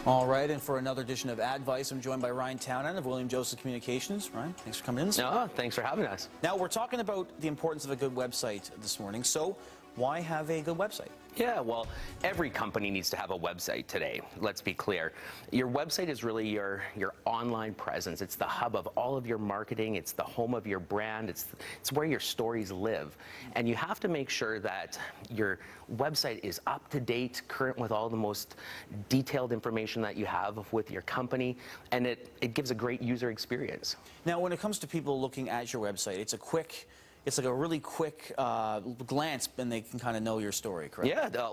All right, and for another edition of Advice, I'm joined by Ryan Townend of William Joseph Communications. Ryan, thanks for coming in. No, thanks for having us. Now, we're talking about the importance of a good website this morning. So, why have a good website? Yeah, well, every company needs to have a website today. Let's be clear. Your website is really your online presence. It's the hub of all of your marketing. It's the home of your brand. It's where your stories live. And you have to make sure that your website is up to date, current with all the most detailed information that you have with your company, and it gives a great user experience. Now, when it comes to people looking at your website, it's like a really quick glance, and they can kind of know your story, correct? Yeah,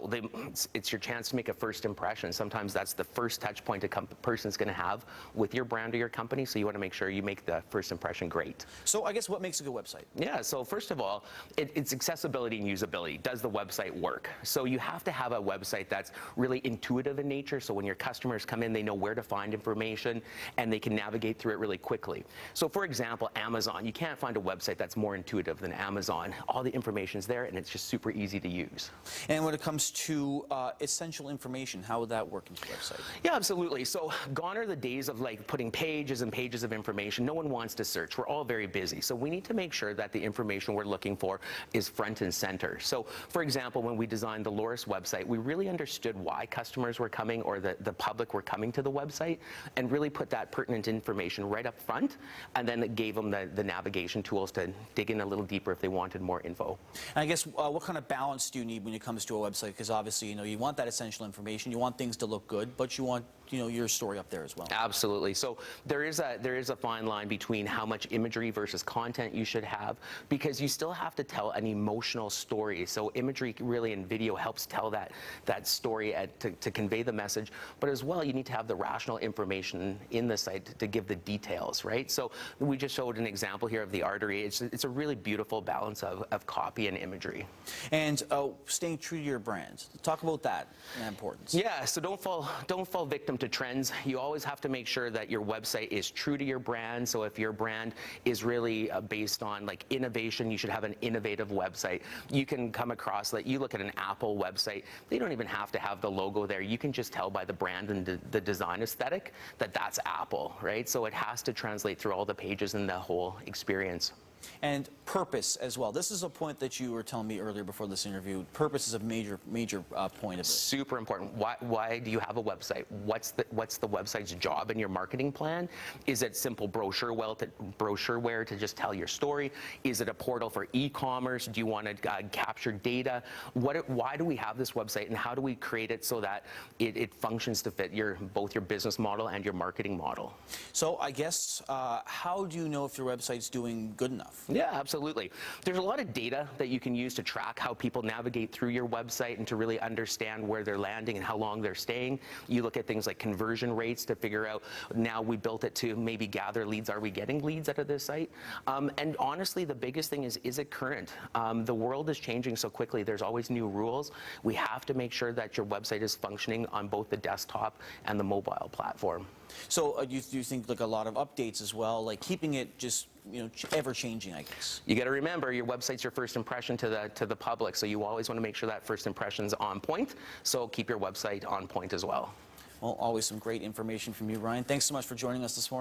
it's your chance to make a first impression. Sometimes that's the first touch point a person's going to have with your brand or your company, so you want to make sure you make the first impression great. So I guess what makes a good website? Yeah, so first of all, it's accessibility and usability. Does the website work? So you have to have a website that's really intuitive in nature, so when your customers come in, they know where to find information, and they can navigate through it really quickly. So for example, Amazon, you can't find a website that's more intuitive than Amazon. All the information's there, and it's just super easy to use. And when it comes to essential information, how would that work into your website? Yeah, absolutely. So gone are the days of like putting pages and pages of information. No one wants to search. We're all very busy. So we need to make sure that the information we're looking for is front and center. So for example, when we designed the Loris website, we really understood why customers were coming, or the public were coming to the website, and really put that pertinent information right up front, and then it gave them the navigation tools to dig in a little deeper if they wanted more info. And I guess what kind of balance do you need when it comes to a website? Because obviously, you want that essential information, you want things to look good, but you want your story up there as well. Absolutely. So there is a fine line between how much imagery versus content you should have, because you still have to tell an emotional story. So imagery really in video helps tell that story to convey the message, but as well you need to have the rational information in the site to give the details, right? So we just showed an example here of the artery. It's a really beautiful balance of copy and imagery. And staying true to your brand. Talk about that and importance. Yeah, so don't fall victim to trends. You always have to make sure that your website is true to your brand. So if your brand is really based on like innovation, you should have an innovative website. You can come across that. You look at an Apple website, they don't even have to have the logo there. You can just tell by the brand and the design aesthetic that that's Apple, right? So it has to translate through all the pages and the whole experience. And purpose as well. This is a point that you were telling me earlier before this interview. Purpose is a major point of it. Super important. Why do you have a website? What's the website's job in your marketing plan? Is it simple brochureware to just tell your story? Is it a portal for e-commerce? Do you want to capture data? Why do we have this website, and how do we create it so that it functions to fit both your business model and your marketing model? So I guess how do you know if your website's doing good enough? Yeah, absolutely. There's a lot of data that you can use to track how people navigate through your website and to really understand where they're landing and how long they're staying. You look at things like conversion rates to figure out, now we built it to maybe gather leads. Are we getting leads out of this site? And honestly, the biggest thing is it current? The world is changing so quickly. There's always new rules. We have to make sure that your website is functioning on both the desktop and the mobile platform. So do you think like a lot of updates as well, like keeping it just ever changing, I guess? You got to remember, your website's your first impression to the public, so you always want to make sure that first impression's on point. So keep your website on point as well. Well, always some great information from you, Ryan. Thanks so much for joining us this morning.